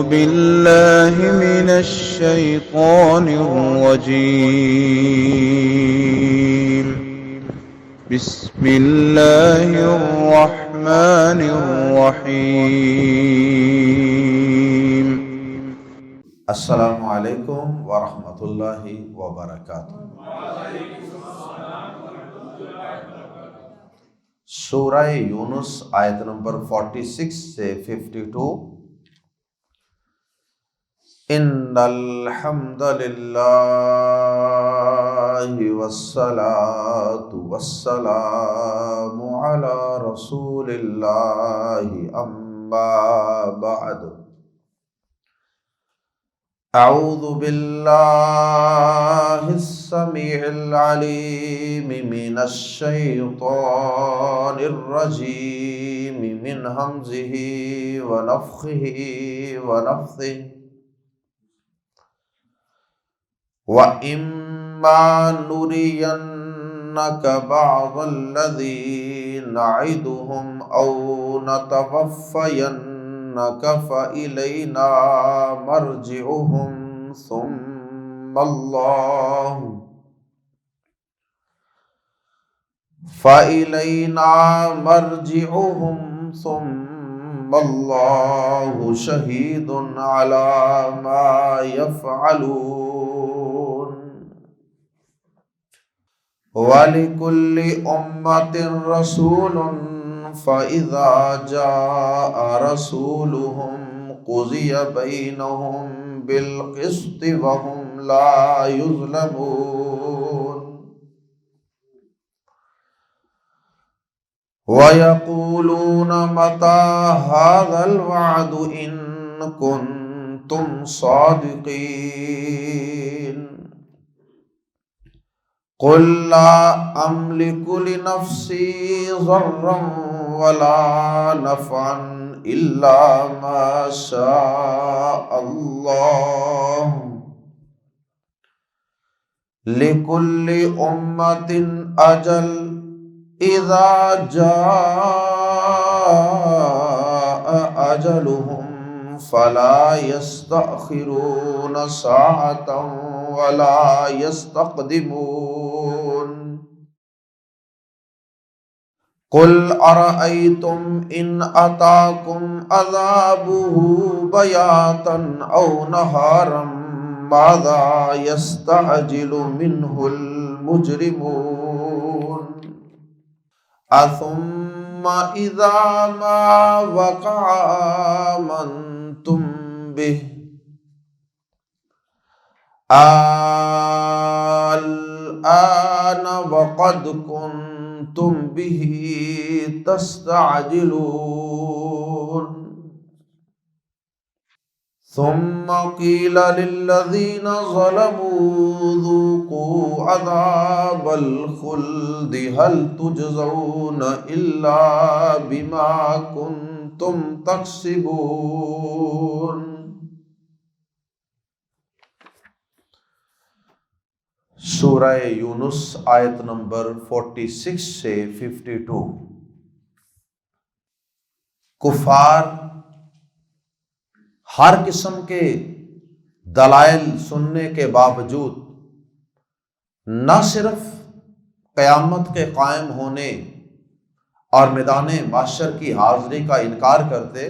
بالله من الشيطان الرجيم. بسم الله الرحمن الرحيم. السلام علیکم ورحمۃ اللہ وبرکاتہ۔ سورہ یونس آیت نمبر 46 سے 52۔ ان الحمد للہ والصلاة والسلام علی رسول اللہ اما بعد۔ اعوذ باللہ السمیع العلیم من الشیطان الرجیم من ہمزہ ونفخہ ونفثہ۔ وَإِمَّا نُرِيَنَّكَ بَعْضَ الَّذِي نَعِدُهُمْ أَوْ نَتَوَفَّيَنَّكَ فَإِلَيْنَا مَرْجِعُهُمْ ثُمَّ اللَّهُ شَهِيدٌ عَلَى مَا يَفْعَلُونَ۔ وَلِكُلِّ أُمَّةٍ رَسُولٌ فَإِذَا جَاءَ رَسُولُهُمْ قُضِيَ بَيْنَهُم بِالْقِسْطِ وَهُمْ لَا يُظْلَمُونَ۔ وَيَقُولُونَ مَتَى هَذَا الْوَعْدُ إِن كُنتُمْ صَادِقِينَ۔ قُل لَّا أَمْلِكُ لِنَفْسِي ضَرًّا وَلَا نَفْعًا إِلَّا مَا شَاءَ اللَّهُ لِكُلِّ أُمَّةٍ أَجَلٌ إِذَا جَاءَ أَجَلُهُمْ فَلَا يَسْتَأْخِرُونَ سَاعَةً وَلَا يَسْتَقْدِمُونَ۔ قُلْ أَرَأَيْتُمْ إِنْ أَتَاكُمْ عَذَابُهُ بَيَاتًا أَوْ نَهَارًا مَاذَا يَسْتَعْجِلُ مِنْهُ الْمُجْرِمُونَ۔ أَثُمَّ إِذَا مَا وَقَعَ آمَنْتُمْ بِهِ الآن وقد كنتم به تستعجلون۔ ثم قيل للذين ظلموا ذوقوا عذاب الخلد هل تجزون إلا بما كنتم تكسبون۔ سورہ یونس آیت نمبر 46 سے 52۔ کفار ہر قسم کے دلائل سننے کے باوجود نہ صرف قیامت کے قائم ہونے اور میدان محشر کی حاضری کا انکار کرتے،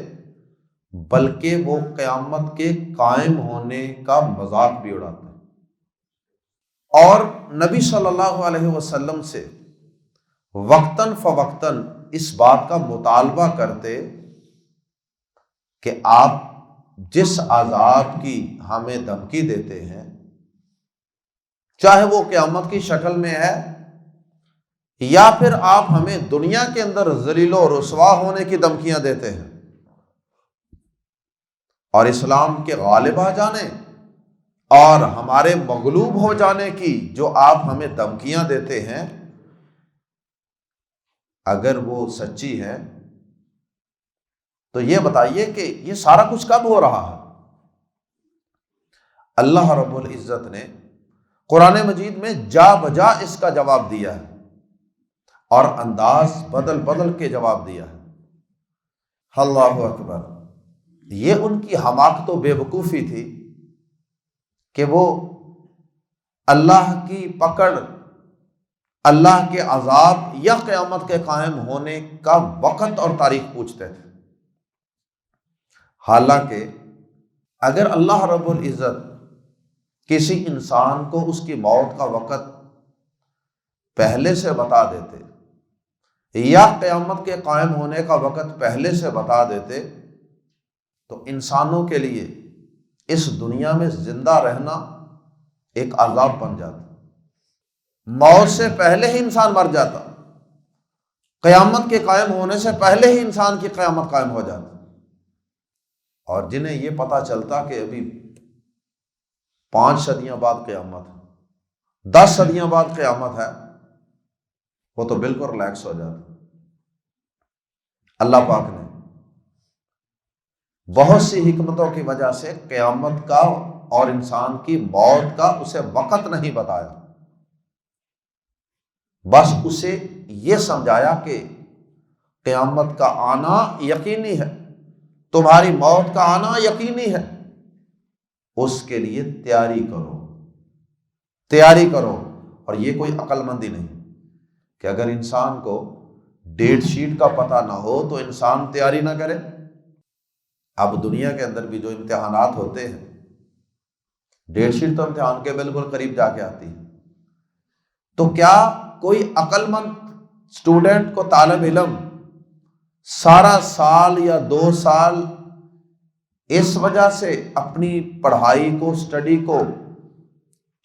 بلکہ وہ قیامت کے قائم ہونے کا مذاق بھی اڑاتے اور نبی صلی اللہ علیہ وسلم سے وقتاً فوقتاً اس بات کا مطالبہ کرتے کہ آپ جس عذاب کی ہمیں دھمکی دیتے ہیں، چاہے وہ قیامت کی شکل میں ہے یا پھر آپ ہمیں دنیا کے اندر ذلیل و رسوا ہونے کی دھمکیاں دیتے ہیں اور اسلام کے غالب آ جانے اور ہمارے مغلوب ہو جانے کی جو آپ ہمیں دھمکیاں دیتے ہیں، اگر وہ سچی ہے تو یہ بتائیے کہ یہ سارا کچھ کب ہو رہا ہے؟ اللہ رب العزت نے قرآن مجید میں جا بجا اس کا جواب دیا ہے اور انداز بدل بدل کے جواب دیا ہے۔ اللہ اکبر۔ یہ ان کی حماقت و بے وقوفی تھی کہ وہ اللہ کی پکڑ، اللہ کے عذاب یا قیامت کے قائم ہونے کا وقت اور تاریخ پوچھتے تھے۔ حالانکہ اگر اللہ رب العزت کسی انسان کو اس کی موت کا وقت پہلے سے بتا دیتے یا قیامت کے قائم ہونے کا وقت پہلے سے بتا دیتے تو انسانوں کے لیے اس دنیا میں زندہ رہنا ایک عذاب بن جاتا، موت سے پہلے ہی انسان مر جاتا، قیامت کے قائم ہونے سے پہلے ہی انسان کی قیامت قائم ہو جاتی۔ اور جنہیں یہ پتا چلتا کہ ابھی 5 صدیاں بعد قیامت ہے، 10 صدیاں بعد قیامت ہے، وہ تو بالکل ریلیکس ہو جاتا۔ اللہ پاک نے بہت سی حکمتوں کی وجہ سے قیامت کا اور انسان کی موت کا اسے وقت نہیں بتایا، بس اسے یہ سمجھایا کہ قیامت کا آنا یقینی ہے، تمہاری موت کا آنا یقینی ہے، اس کے لیے تیاری کرو۔ اور یہ کوئی عقل مندی نہیں کہ اگر انسان کو ڈیٹ شیٹ کا پتہ نہ ہو تو انسان تیاری نہ کرے۔ اب دنیا کے اندر بھی جو امتحانات ہوتے ہیں، ڈیٹ شیٹ تو امتحان کے بالکل قریب جا کے آتی ہے، تو کیا کوئی عقل مند اسٹوڈنٹ کو، طالب علم سارا سال یا 2 سال اس وجہ سے اپنی پڑھائی کو، اسٹڈی کو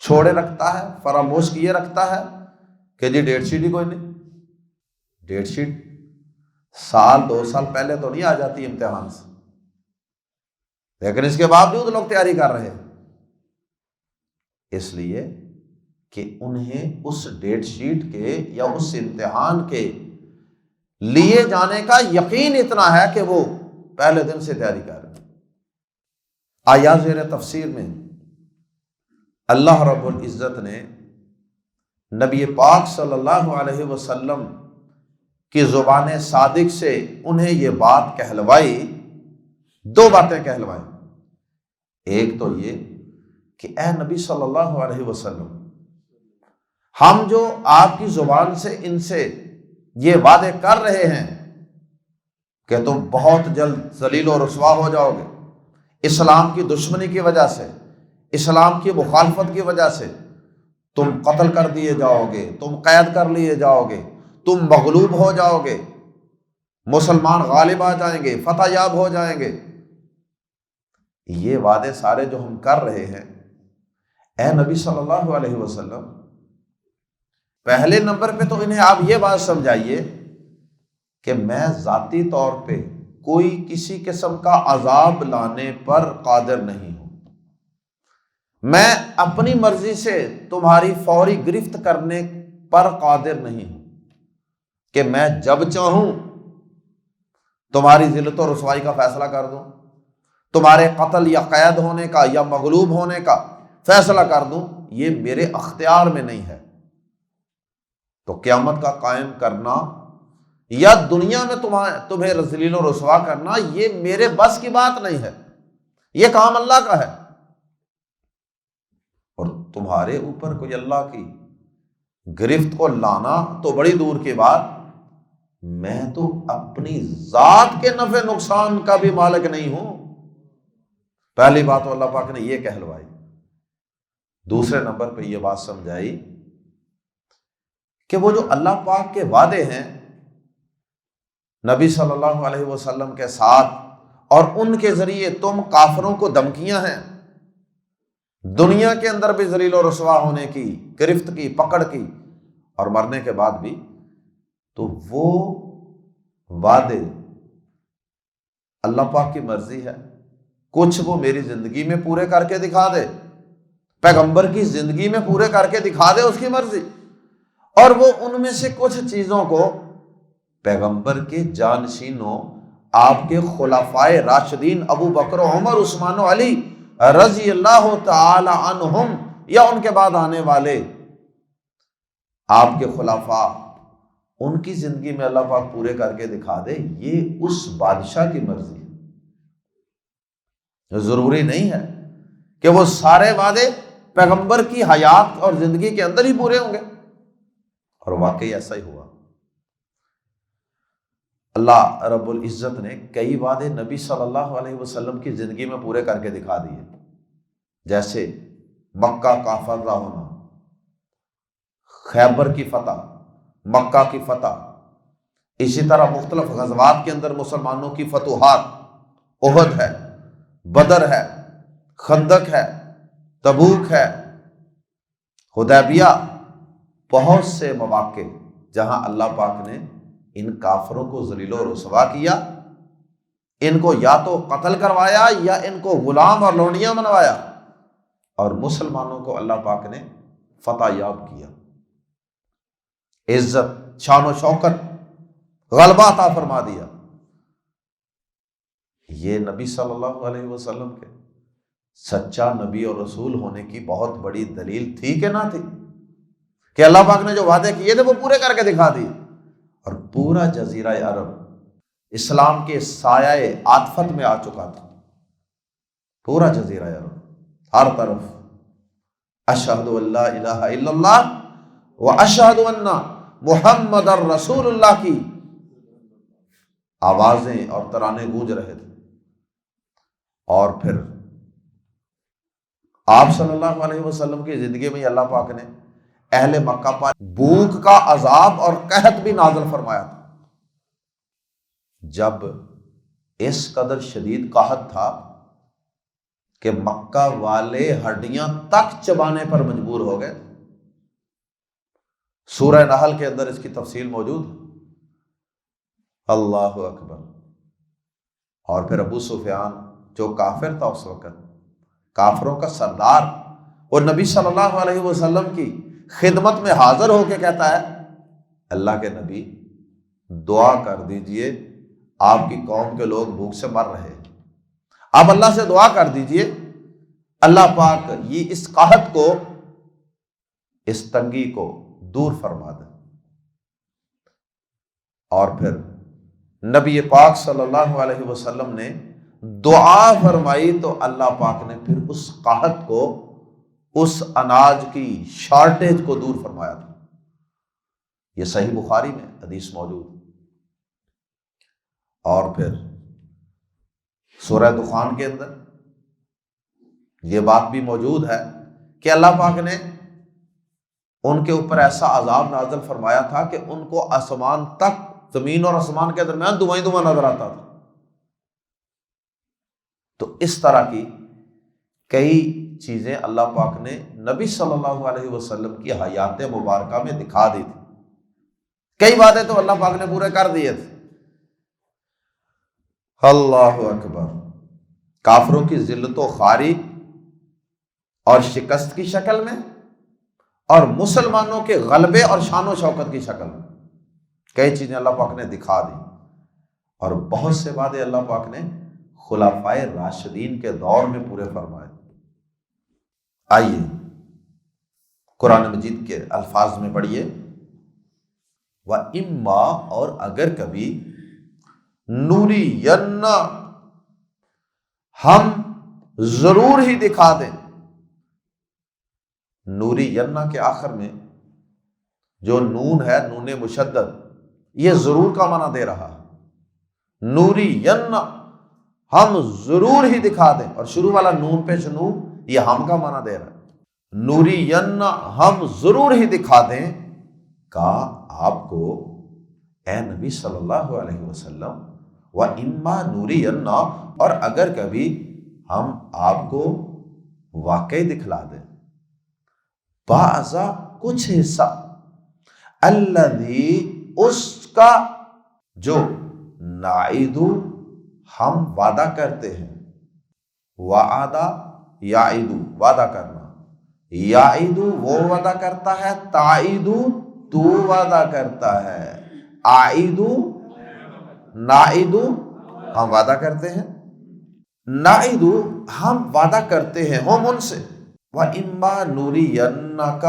چھوڑے رکھتا ہے، فراموش کیے رکھتا ہے کہ جی ڈیٹ شیٹ ہی کوئی نہیں؟ ڈیٹ شیٹ سال 2 سال پہلے تو نہیں آ جاتی امتحان سے، لیکن اس کے باوجود لوگ تیاری کر رہے ہیں، اس لیے کہ انہیں اس ڈیٹ شیٹ کے یا اس امتحان کے لیے جانے کا یقین اتنا ہے کہ وہ پہلے دن سے تیاری کر رہے ہیں۔ آیات زیر تفسیر میں اللہ رب العزت نے نبی پاک صلی اللہ علیہ وسلم کی زبان صادق سے انہیں یہ بات کہلوائی، 2 باتیں کہلوائی۔ ایک تو یہ کہ اے نبی صلی اللہ علیہ وسلم، ہم جو آپ کی زبان سے ان سے یہ وعدے کر رہے ہیں کہ تم بہت جلد ذلیل و رسوا ہو جاؤ گے، اسلام کی دشمنی کی وجہ سے، اسلام کی مخالفت کی وجہ سے تم قتل کر دیے جاؤ گے، تم قید کر لیے جاؤ گے، تم مغلوب ہو جاؤ گے، مسلمان غالب آ جائیں گے، فتح یاب ہو جائیں گے، یہ وعدے سارے جو ہم کر رہے ہیں، اے نبی صلی اللہ علیہ وسلم، پہلے نمبر پہ تو انہیں آپ یہ بات سمجھائیے کہ میں ذاتی طور پہ کوئی کسی قسم کا عذاب لانے پر قادر نہیں ہوں، میں اپنی مرضی سے تمہاری فوری گرفت کرنے پر قادر نہیں ہوں کہ میں جب چاہوں تمہاری ذلت و رسوائی کا فیصلہ کر دوں، تمہارے قتل یا قید ہونے کا یا مغلوب ہونے کا فیصلہ کر دوں، یہ میرے اختیار میں نہیں ہے۔ تو قیامت کا قائم کرنا یا دنیا میں تمہیں ذلیل و رسوا کرنا، یہ میرے بس کی بات نہیں ہے، یہ کام اللہ کا ہے، اور تمہارے اوپر کوئی اللہ کی گرفت کو لانا تو بڑی دور کی بات، میں تو اپنی ذات کے نفع نقصان کا بھی مالک نہیں ہوں۔ پہلی بات تو اللہ پاک نے یہ کہلوائی۔ دوسرے نمبر پہ یہ بات سمجھائی کہ وہ جو اللہ پاک کے وعدے ہیں نبی صلی اللہ علیہ وسلم کے ساتھ، اور ان کے ذریعے تم کافروں کو دھمکیاں ہیں دنیا کے اندر بھی ذلیل و رسوا ہونے کی، گرفت کی، پکڑ کی، اور مرنے کے بعد بھی، تو وہ وعدے اللہ پاک کی مرضی ہے، کچھ وہ میری زندگی میں پورے کر کے دکھا دے، پیغمبر کی زندگی میں پورے کر کے دکھا دے، اس کی مرضی، اور وہ ان میں سے کچھ چیزوں کو پیغمبر کے جانشینوں، آپ کے خلفائے راشدین ابو بکر، عمر، عثمان و علی رضی اللہ تعالی عنہم، یا ان کے بعد آنے والے آپ کے خلفاء، ان کی زندگی میں اللہ پاک پورے کر کے دکھا دے، یہ اس بادشاہ کی مرضی ہے۔ ضروری نہیں ہے کہ وہ سارے وعدے پیغمبر کی حیات اور زندگی کے اندر ہی پورے ہوں گے، اور واقعی ایسا ہی ہوا۔ اللہ رب العزت نے کئی وعدے نبی صلی اللہ علیہ وسلم کی زندگی میں پورے کر کے دکھا دیے، جیسے مکہ کا فتح ہونا، خیبر کی فتح، مکہ کی فتح، اسی طرح مختلف غزوات کے اندر مسلمانوں کی فتوحات، احد ہے، بدر ہے، خندق ہے، تبوک ہے، حدیبیہ، بہت سے مواقع جہاں اللہ پاک نے ان کافروں کو ذلیل و رسوا کیا، ان کو یا تو قتل کروایا یا ان کو غلام اور لونڈیاں بنوایا، اور مسلمانوں کو اللہ پاک نے فتح یاب کیا، عزت، شان و شوکت، غلبہ عطا فرما دیا۔ یہ نبی صلی اللہ علیہ وسلم کے سچا نبی اور رسول ہونے کی بہت بڑی دلیل تھی کہ نہ تھی، کہ اللہ پاک نے جو وعدے کیے تھے وہ پورے کر کے دکھا دیے، اور پورا جزیرہ عرب اسلام کے سایہ عاطفت میں آ چکا تھا، پورا جزیرہ عرب، ہر طرف اشہد ان لا الہ الا اللہ و اشہد ان محمد الرسول اللہ کی آوازیں اور ترانے گونج رہے تھے۔ اور پھر آپ صلی اللہ علیہ وسلم کی زندگی میں اللہ پاک نے اہل مکہ پر بھوک کا عذاب اور قحط بھی نازل فرمایا تھا۔ جب اس قدر شدید قحط تھا کہ مکہ والے ہڈیاں تک چبانے پر مجبور ہو گئے، سورہ نحل کے اندر اس کی تفصیل موجود ہے۔ اللہ اکبر۔ اور پھر ابو سفیان جو کافر تھا اس وقت، کافروں کا سردار، وہ نبی صلی اللہ علیہ وسلم کی خدمت میں حاضر ہو کے کہتا ہے، اللہ کے نبی دعا کر دیجئے، آپ کی قوم کے لوگ بھوک سے مر رہے ہیں، آپ اللہ سے دعا کر دیجئے اللہ پاک یہ اس قحط کو، اس تنگی کو دور فرما دے۔ اور پھر نبی پاک صلی اللہ علیہ وسلم نے دعا فرمائی تو اللہ پاک نے پھر اس قحط کو، اس اناج کی شارٹیج کو دور فرمایا تھا۔ یہ صحیح بخاری میں حدیث موجود۔ اور پھر سورہ دخان کے اندر یہ بات بھی موجود ہے کہ اللہ پاک نے ان کے اوپر ایسا عذاب نازل فرمایا تھا کہ ان کو آسمان تک، زمین اور آسمان کے درمیان دھواں ہی دھواں نظر آتا تھا۔ تو اس طرح کی کئی چیزیں اللہ پاک نے نبی صلی اللہ علیہ وسلم کی حیات مبارکہ میں دکھا دی تھی۔ کئی باتیں تو اللہ پاک نے پورے کر دیے تھے۔ اللہ اکبر۔ کافروں کی ذلت و خواری اور شکست کی شکل میں، اور مسلمانوں کے غلبے اور شان و شوکت کی شکل میں کئی چیزیں اللہ پاک نے دکھا دی، اور بہت سے وعدے اللہ پاک نے خلفائے راشدین کے دور میں پورے فرمائے۔ آئیے قرآن مجید کے الفاظ میں پڑھیے، وَإِمَّا، اور اگر کبھی، نُرِيَنَّ، ہم ضرور ہی دکھا دیں۔ نُرِيَنَّ کے آخر میں جو نون ہے، نون مشدد، یہ ضرور کا معنی دے رہا ہے۔ نُرِيَنَّ، ہم ضرور ہی دکھا دیں، اور شروع والا نون پیش نون یہ ہم کا معنی دے رہا ہے۔ نُرِيَنَّ، ہم ضرور ہی دکھا دیں کا آپ کو اے نبی صلی اللہ علیہ وسلم، وَإِمَّا نُرِيَنَّ، اور اگر کبھی ہم آپ کو واقعی دکھلا دیں، بعضا، کچھ حصہ، الذی، اس کا، جو، نعیدو، ہم وعدہ کرتے ہیں، وعدہ، یعیدو، وعدہ کرنا، یعیدو وہ وعدہ کرتا ہے، تعیدو تو وعدہ کرتا ہے، عائدو، نعیدو ہم وعدہ کرتے ہیں، نعیدو ہم وعدہ کرتے ہیں ہم ان سے، وَإِمَّا نُرِيَنَّكَ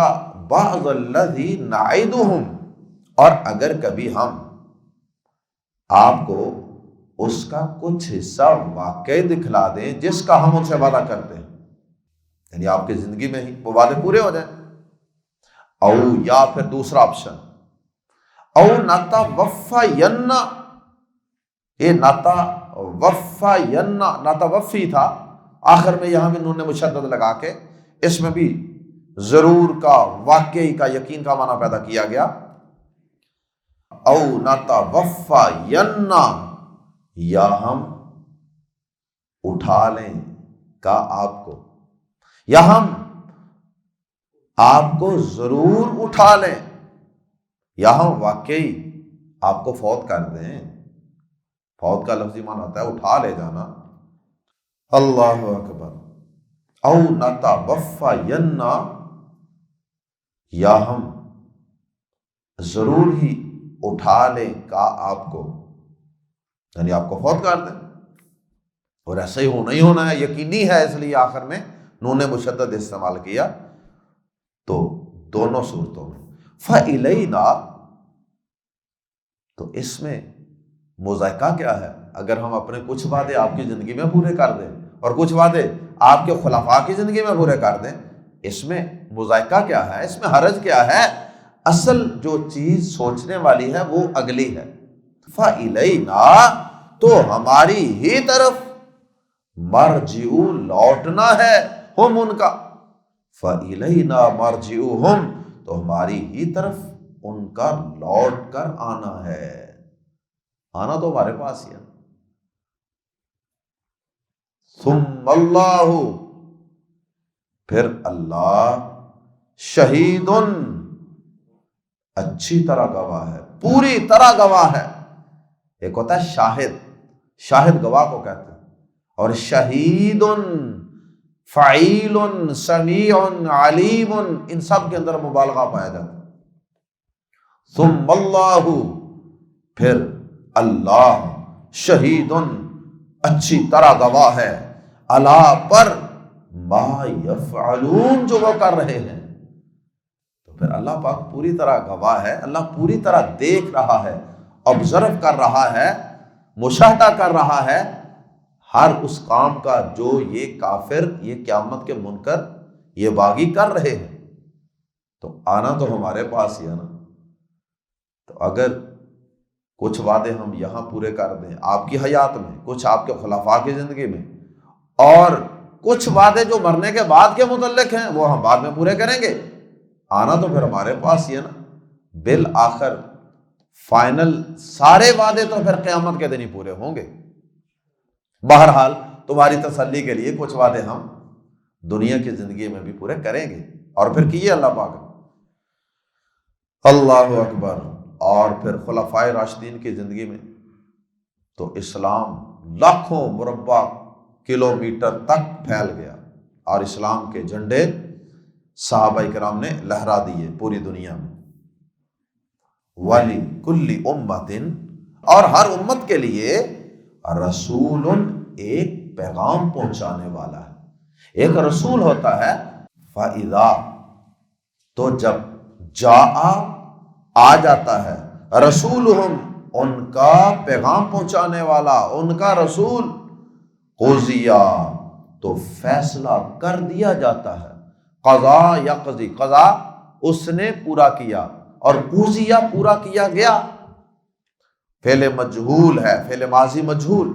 بَعْضَ الَّذِي نَعِدُهُمْ، اور اگر کبھی ہم آپ کو اس کا کچھ حصہ واقعی دکھلا دیں جس کا ہم ان سے وعدہ کرتے ہیں، یعنی آپ کی زندگی میں ہی وہ وعدے پورے ہو جائیں۔ او یا پھر دوسرا آپشن، او نتوفینہ، یہ نتوفینہ نتوفی تھا، آخر میں یہاں بھی نون مشدد لگا کے اس میں بھی ضرور کا، واقعی کا، یقین کا معنی پیدا کیا گیا۔ او نتوفینہ، یا ہم اٹھا لیں کا آپ کو، یا ہم آپ کو ضرور اٹھا لیں، یا ہم واقعی آپ کو فوت کر دیں۔ فوت کا لفظی معنی ہوتا ہے اٹھا لے جانا۔ اللہ اکبر۔ او نتوفینہ، یا ہم ضرور ہی اٹھا لیں کا آپ کو، یعنی آپ کو فوت کر دیں، اور ایسا ہی ہونا ہی ہونا ہے، یقینی ہے، اس لیے آخر میں نون مشدد استعمال کیا۔ تو دونوں صورتوں میں فَإِلَيْنَا، تو اس میں مذائقہ کیا ہے؟ اگر ہم اپنے کچھ وعدے آپ کی زندگی میں پورے کر دیں اور کچھ وعدے آپ کے خلفاء کی زندگی میں پورے کر دیں، اس میں مذائقہ کیا ہے؟ اس میں حرج کیا ہے؟ اصل جو چیز سوچنے والی ہے وہ اگلی ہے۔ فَإِلَيْنَا، تو ہماری ہی طرف، مرجعو، لوٹنا ہے، ہم ان کا، فَإِلَيْنَا مَرْجِعُهُمْ، تو ہماری ہی طرف ان کا لوٹ کر آنا ہے۔ آنا تو ہمارے پاس ہی ہے۔ ثُمَّ اللَّهُ، پھر اللہ، شہیدٌ، اچھی طرح گواہ ہے، پوری طرح گواہ ہے۔ ایک ہوتا ہے شاہد، شاہد گواہ کو کہتے ہیں، اور شہید، فعیل، سمیع، علیم، ان سب کے اندر مبالغہ پایا جاتا ہے۔ ثم اللہ، پھر اللہ، شہید، اچھی طرح گواہ ہے، علی، پر، ما یفعلون، جو وہ کر رہے ہیں۔ تو پھر اللہ پاک پوری طرح گواہ ہے، اللہ پوری طرح دیکھ رہا ہے، آبزرو کر رہا ہے، مشاہدہ کر رہا ہے ہر اس کام کا جو یہ کافر، یہ قیامت کے منکر، یہ باغی کر رہے ہیں۔ تو آنا تو ہمارے پاس ہی ہے نا۔ تو اگر کچھ وعدے ہم یہاں پورے کر دیں آپ کی حیات میں، کچھ آپ کے خلفاء کی زندگی میں، اور کچھ وعدے جو مرنے کے بعد کے متعلق ہیں وہ ہم بعد میں پورے کریں گے، آنا تو پھر ہمارے پاس ہی ہے نا۔ بالآخر فائنل سارے وعدے تو پھر قیامت کے دن ہی پورے ہوں گے۔ بہرحال تمہاری تسلی کے لیے کچھ وعدے ہم دنیا کی زندگی میں بھی پورے کریں گے، اور پھر کیے اللہ پاک۔ اللہ اکبر۔ اور پھر خلفائے راشدین کی زندگی میں تو اسلام لاکھوں مربع کلومیٹر تک پھیل گیا، اور اسلام کے جھنڈے صحابہ کرام نے لہرا دیے پوری دنیا میں۔ وَلِكُلِّ أُمَّةٍ، اور ہر امت کے لیے رسول، ایک پیغام پہنچانے والا ہے، ایک رسول ہوتا ہے۔ فَإِذَا، تو جب، جاء، آ جاتا ہے، رسولہم، ان کا پیغام پہنچانے والا، ان کا رسول، قضیہ، تو فیصلہ کر دیا جاتا ہے۔ قضا یقضی، قضا اس نے پورا کیا، اور قضیہ پورا کیا گیا۔ فعل مجہول ہے، فعل ماضی مجہول،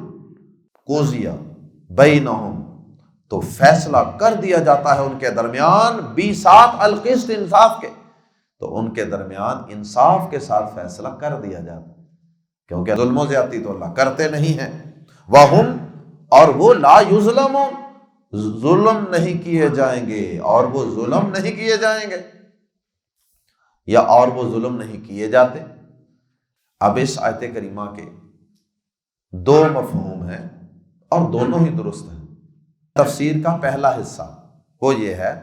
قضیہ بینہم، تو فیصلہ کر دیا جاتا ہے ان کے درمیان، بِسَاعَۃٍ القسط، انصاف کے، تو ان کے درمیان انصاف کے ساتھ فیصلہ کر دیا جاتا ہے، کیونکہ ظلم و زیادتی تو اللہ کرتے نہیں ہیں۔ وَهُمْ، اور وہ، لا یظلمون، ظلم نہیں کیے جائیں گے، اور وہ ظلم نہیں کیے جائیں گے، یا اور وہ ظلم نہیں کیے جاتے۔ اب اس آیت کریمہ کے دو مفہوم ہیں، اور دونوں ہی درست ہیں۔ تفسیر کا پہلا حصہ وہ یہ ہے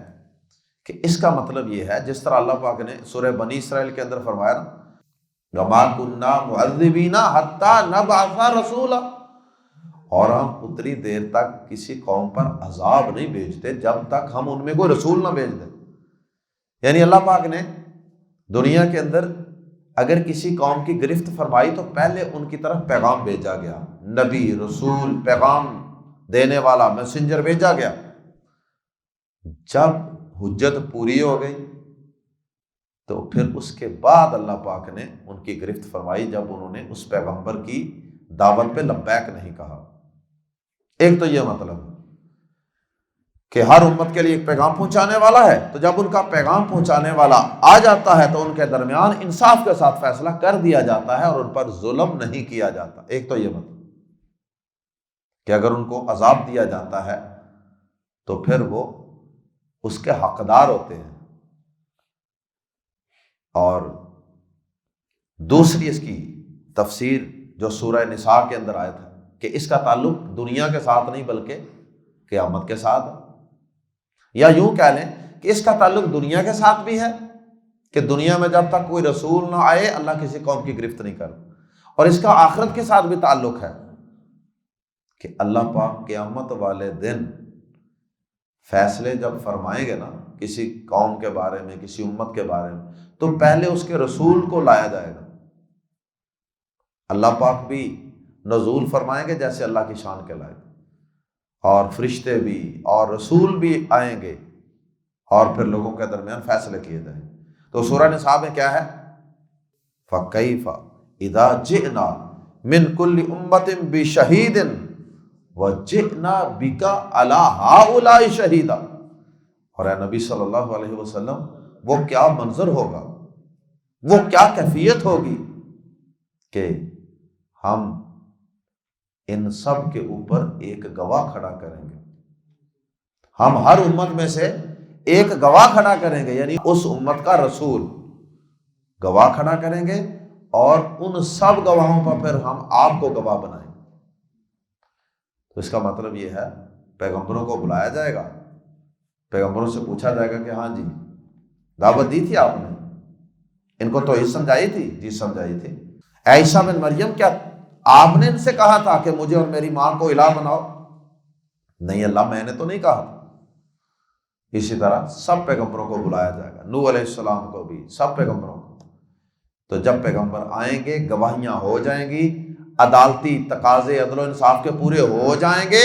کہ اس کا مطلب یہ ہے، جس طرح اللہ پاک نے سورہ بنی اسرائیل کے اندر فرمایا نا، وَمَا كُنَّا مُعَذِّبِينَ حَتَّى نَبْعَثَ رَسُولًا، اور ہم اتنی دیر تک کسی قوم پر عذاب نہیں بھیجتے جب تک ہم ان میں کوئی رسول نہ بھیج دیں۔ یعنی اللہ پاک نے دنیا کے اندر اگر کسی قوم کی گرفت فرمائی تو پہلے ان کی طرف پیغام بھیجا گیا، نبی، رسول، پیغام دینے والا، میسنجر بھیجا گیا۔ جب حجت پوری ہو گئی تو پھر اس کے بعد اللہ پاک نے ان کی گرفت فرمائی، جب انہوں نے اس پیغمبر کی دعوت پہ لبیک نہیں کہا۔ ایک تو یہ مطلب ہے کہ ہر امت کے لیے ایک پیغام پہنچانے والا ہے، تو جب ان کا پیغام پہنچانے والا آ جاتا ہے تو ان کے درمیان انصاف کے ساتھ فیصلہ کر دیا جاتا ہے اور ان پر ظلم نہیں کیا جاتا۔ ایک تو یہ مطلب کہ اگر ان کو عذاب دیا جاتا ہے تو پھر وہ اس کے حقدار ہوتے ہیں۔ اور دوسری اس کی تفسیر جو سورہ نساء کے اندر آیا تھا کہ اس کا تعلق دنیا کے ساتھ نہیں بلکہ قیامت کے ساتھ ہے، یا یوں کہہ لیں کہ اس کا تعلق دنیا کے ساتھ بھی ہے کہ دنیا میں جب تک کوئی رسول نہ آئے اللہ کسی قوم کی گرفت نہیں کرتا، اور اس کا آخرت کے ساتھ بھی تعلق ہے کہ اللہ پاک قیامت والے دن فیصلے جب فرمائیں گے نا کسی قوم کے بارے میں، کسی امت کے بارے میں، تو پہلے اس کے رسول کو لایا جائے گا۔ اللہ پاک بھی نزول فرمائیں گے جیسے اللہ کی شان کے لائق، اور فرشتے بھی اور رسول بھی آئیں گے، اور پھر لوگوں کے درمیان فیصلے کیے جائیں گے۔ تو سورہ نساء میں کیا ہے؟ فَكَيْفَ إِذَا جِئْنَا مِن كُلِّ أُمَّةٍ بِشَهِيدٍ وَجِئْنَا بِكَ عَلَىٰ هَٰؤُلَاءِ شَهِيدًا۔ اور اے نبی صلی اللہ علیہ وسلم، وہ کیا منظر ہوگا، وہ کیا کیفیت ہوگی کہ ہم ان سب کے اوپر ایک گواہ کھڑا کریں گے۔ ہم ہر امت میں سے ایک گواہ کھڑا کریں گے، یعنی اس امت کا رسول گواہ کھڑا کریں گے، اور ان سب گواہوں پر پھر ہم آپ کو گواہ بنائیں گے۔ تو اس کا مطلب یہ ہے پیغمبروں کو بلایا جائے گا، پیغمبروں سے پوچھا جائے گا کہ ہاں جی دعوت دی تھی آپ نے، ان کو توحید سمجھائی تھی؟ جی سمجھائی تھی۔ اے عیسیٰ بن مریم، کیا آپ نے ان سے کہا تھا کہ مجھے اور میری ماں کو الہ بناؤ؟ نہیں اللہ، میں نے تو نہیں کہا تھا۔ اسی طرح سب پیغمبروں کو بلایا جائے گا، نوح علیہ السلام کو بھی، سب پیغمبروں کو۔ تو جب پیغمبر آئیں گے، گواہیاں ہو جائیں گی، عدالتی تقاضے عدل و انصاف کے پورے ہو جائیں گے،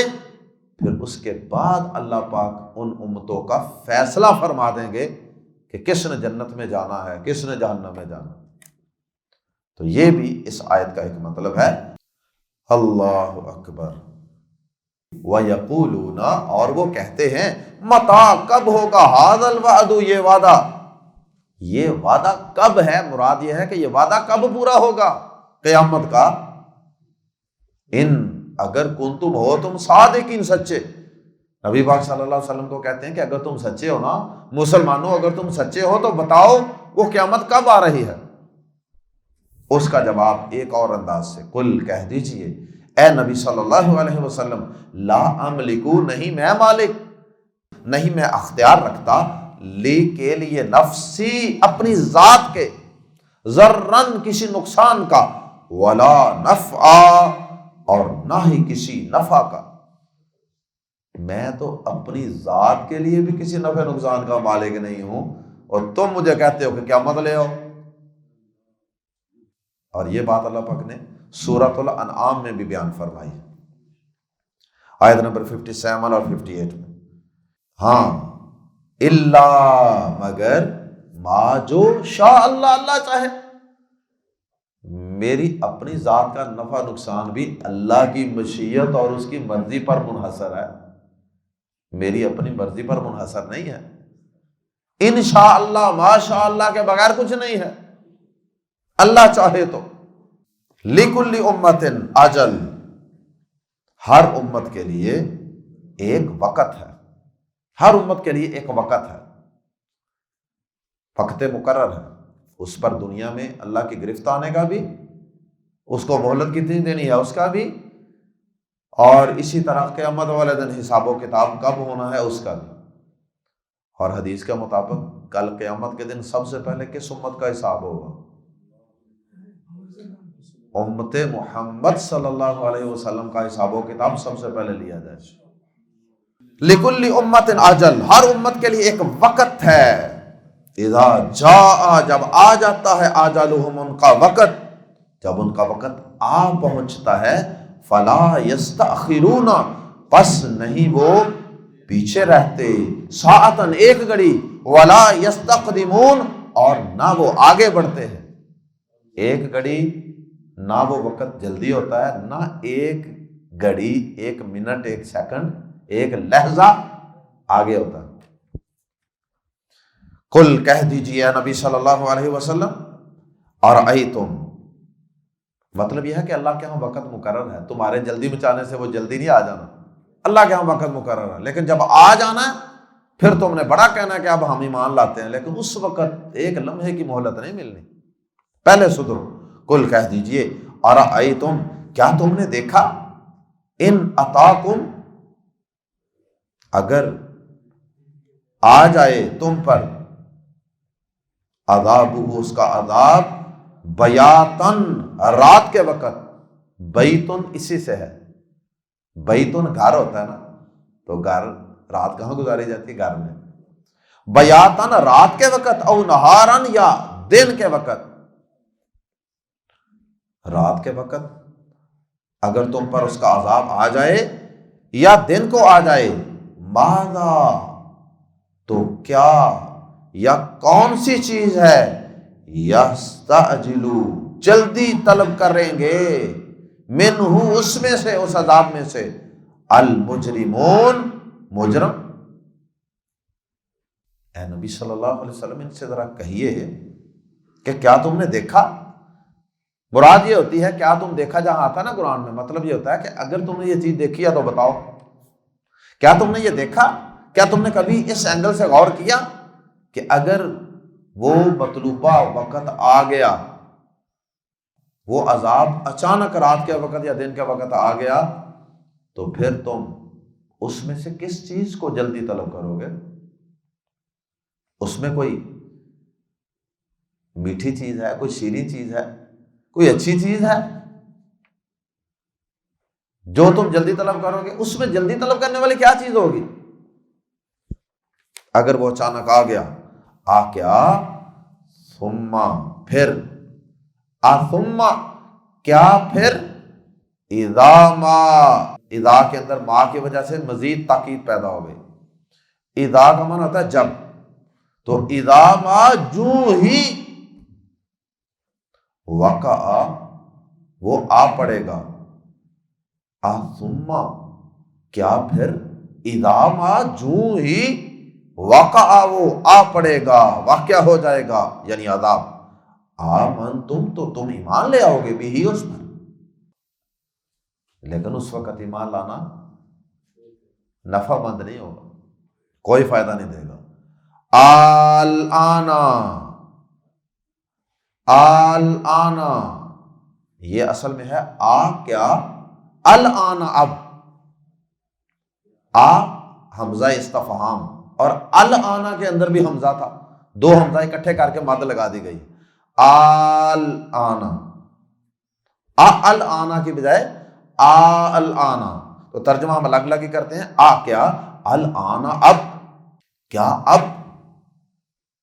پھر اس کے بعد اللہ پاک ان امتوں کا فیصلہ فرما دیں گے کہ کس نے جنت میں جانا ہے، کس نے جہنم میں جانا ہے۔ تو یہ بھی اس آیت کا ایک مطلب ہے۔ اللہ اکبر۔ وَيَقُولُونَ، اور وہ کہتے ہیں، مَتَىٰ، کب ہوگا، هَٰذَا الْوَعْدُ، یہ وعدہ، یہ وعدہ کب ہے؟ مراد یہ ہے کہ یہ وعدہ کب پورا ہوگا قیامت کا؟ ان، اگر کنتم، ہو تم صادقین، سچے۔ نبی پاک صلی اللہ علیہ وسلم کو کہتے ہیں کہ اگر تم سچے ہو نا، مسلمانوں اگر تم سچے ہو تو بتاؤ وہ قیامت کب آ رہی ہے؟ اس کا جواب ایک اور انداز سے، قل، کہہ دیجئے اے نبی صلی اللہ علیہ وسلم، لا املکو، نہیں میں مالک، نہیں میں اختیار رکھتا، لی کے لیے، نفسی، اپنی ذات کے، ذرن، کسی نقصان کا، ولا نفعا، اور نہ ہی کسی نفع کا۔ میں تو اپنی ذات کے لیے بھی کسی نفع نقصان کا مالک نہیں ہوں، اور تم مجھے کہتے ہو کہ قیامت لے آؤ۔ اور یہ بات اللہ پاک نے سورۃ الانعام میں بھی بیان فرمائی ہے، آیت نمبر 57 اور 58 میں۔ ہاں، الا، مگر، ما، جو، شاء اللہ، اللہ چاہے۔ میری اپنی ذات کا نفع نقصان بھی اللہ کی مشیت اور اس کی مرضی پر منحصر ہے، میری اپنی مرضی پر منحصر نہیں ہے۔ انشاء اللہ، ماشاء اللہ کے بغیر کچھ نہیں ہے، اللہ چاہے تو۔ لِكُلِّ أُمَّةٍ أَجَلٌ، ہر امت کے لیے ایک وقت ہے، ہر امت کے لیے ایک وقت ہے، وقت مقرر ہے۔ اس پر دنیا میں اللہ کی گرفت آنے کا بھی، اس کو مہلت کتنی دینی ہے اس کا بھی، اور اسی طرح قیامت والے دن حساب و کتاب کب ہونا ہے اس کا بھی۔ اور حدیث کے مطابق کل قیامت کے دن سب سے پہلے کس امت کا حساب ہوگا؟ امت محمد صلی اللہ علیہ وسلم کا حساب و کتاب سب سے پہلے لیا جائے۔ لِكُلِّ أُمَّةٍ أَجَلٌ، ہر امت کے لیے ایک وقت ہے۔ اذا جاء، جب آ جاتا ہے، آجالہم، ان کا وقت، جب ان کا وقت آ پہنچتا ہے، فلا یستأخرون، پس نہیں وہ پیچھے رہتے، ساعتن ایک گھڑی، ولا یستقدمون، اور نہ وہ آگے بڑھتے ہیں۔ ایک گھڑی نہ وہ وقت جلدی ہوتا ہے، نہ ایک گھڑی، ایک منٹ، ایک سیکنڈ، ایک لہجہ آگے ہوتا ہے۔ قل کہہ دیجیے اے نبی صلی اللہ علیہ وسلم، ارأیتم، مطلب یہ ہے کہ اللہ کے ہاں وقت مقرر ہے، تمہارے جلدی مچانے سے وہ جلدی نہیں آ جانا، اللہ کے ہاں وقت مقرر ہے، لیکن جب آ جانا ہے پھر تم نے بڑا کہنا ہے کہ اب ہم ایمان لاتے ہیں، لیکن اس وقت ایک لمحے کی مہلت نہیں ملنی، پہلے سدھرو۔ قل کہہ دیجئے ارأیتم، کیا تم نے دیکھا، ان اتاکم، اگر آ جائے تم پر، عذابہ، اس کا عذاب، بیاتن، رات کے وقت، بیتن اسی سے ہے، بیتن گھر ہوتا ہے نا، تو گھر رات کہاں گزاری جاتی ہے، گھر میں، بیاتن رات کے وقت، او نہارن، یا دن کے وقت، رات کے وقت اگر تم پر اس کا عذاب آ جائے یا دن کو آ جائے، ماذا، تو کیا، یا کون سی چیز ہے، یستعجلو، جلدی طلب کریں گے، منہ، اس میں سے، اس عذاب میں سے، المجرمون، مجرم۔ اے نبی صلی اللہ علیہ وسلم ان سے ذرا کہیے کہ کیا تم نے دیکھا، مراد یہ ہوتی ہے کیا تم دیکھا، جہاں آتا ہے نا قرآن میں، مطلب یہ ہوتا ہے کہ اگر تم نے یہ چیز دیکھی ہے تو بتاؤ، کیا تم نے یہ دیکھا، کیا تم نے کبھی اس اینگل سے غور کیا کہ اگر وہ مطلوبہ وقت آ گیا، وہ عذاب اچانک رات کے وقت یا دن کے وقت آ گیا، تو پھر تم اس میں سے کس چیز کو جلدی طلب کرو گے؟ اس میں کوئی میٹھی چیز ہے، کوئی شیریں چیز ہے، کوئی اچھی چیز ہے جو تم جلدی طلب کرو گے؟ اس میں جلدی طلب کرنے والی کیا چیز ہوگی؟ اگر وہ اچانک آ گیا، آ کیا، ثم، پھر، ثم، کیا پھر، اذا ما، اذا کے اندر ما کی وجہ سے مزید تاکید پیدا ہو گئی، اذا کا معنی ہوتا ہے جب، تو اذا ما، جو ہی، وقع، وہ آ پڑے گا، ثم، کیا پھر، اذا ما، جو ہی، وقع، وہ آ پڑے گا، واقعہ ہو جائے گا، یعنی عذاب، آمنتم، تو تم ایمان لے آؤ گے بھی اس پر، لیکن اس وقت ایمان لانا نفع مند نہیں ہوگا، کوئی فائدہ نہیں دے گا۔ الآن، یہ اصل میں ہے کیا، الآن، اب، حمزہ استفہام، اور الآن کے اندر بھی حمزہ تھا، دو حمزہ اکٹھے کر کے مد لگا دی گئی، الآن، الآن کی بجائے الآن، تو ترجمہ ہم الگ الگ ہی کرتے ہیں، کیا، الآن، اب، کیا اب،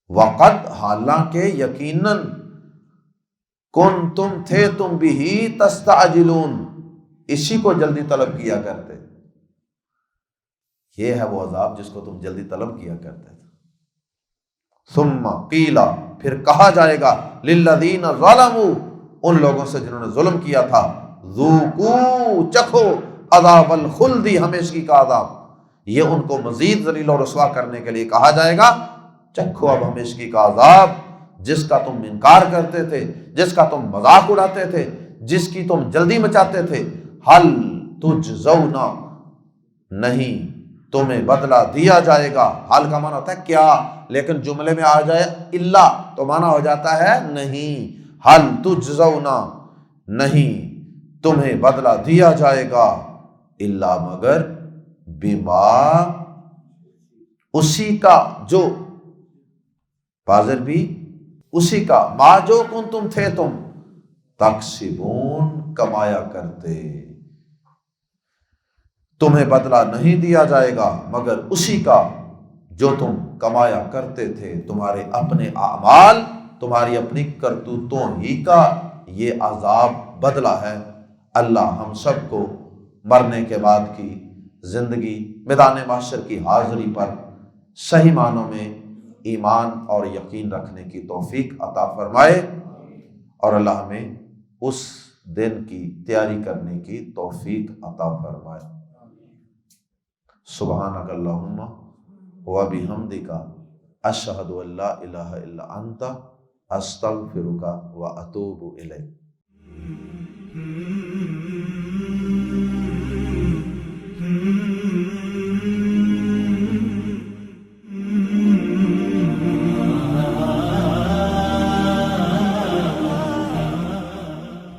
وقت، حالانکہ، یقیناً، تم تھے تم بھی تستعجلون، اسی کو جلدی طلب کیا کرتے، یہ ہے وہ عذاب جس کو تم جلدی طلب کیا کرتے تھے۔ ثم قیل، پھر کہا جائے گا، للذین ظلموا، ان لوگوں سے جنہوں نے ظلم کیا تھا، ذوقوا، چکھو، عذاب الخلد، ہمیشگی کا عذاب، یہ ان کو مزید ذلیل و رسوا کرنے کے لیے کہا جائے گا، چکھو اب ہمیشگی کا عذاب، جس کا تم انکار کرتے تھے، جس کا تم مذاق اڑاتے تھے، جس کی تم جلدی مچاتے تھے، ہل تجزون، نہیں تمہیں بدلہ دیا جائے گا، حال کا معنی ہوتا ہے کیا، لیکن جملے میں آ جائے الا تو معنی ہو جاتا ہے نہیں، ہل تجزون، نہیں تمہیں بدلہ دیا جائے گا، الا، مگر، بما، اسی کا، جو، حاضر بھی، اسی کا، ما، جو کنتم تھے تم، تکسبون، کمایا کرتے، تمہیں بدلہ نہیں دیا جائے گا مگر اسی کا جو تم کمایا کرتے تھے، تمہارے اپنے اعمال، تمہاری اپنی کرتوتوں ہی کا یہ عذاب بدلہ ہے۔ اللہ ہم سب کو مرنے کے بعد کی زندگی، میدان محشر کی حاضری پر صحیح معنوں میں ایمان اور یقین رکھنے کی توفیق عطا فرمائے، اور اللہ ہمیں اس دن کی تیاری کرنے کی توفیق عطا فرمائے۔ سبحانک اللہم و بحمدک اشہد ان لا الہ الا انت استغفرک و اتوب الیک۔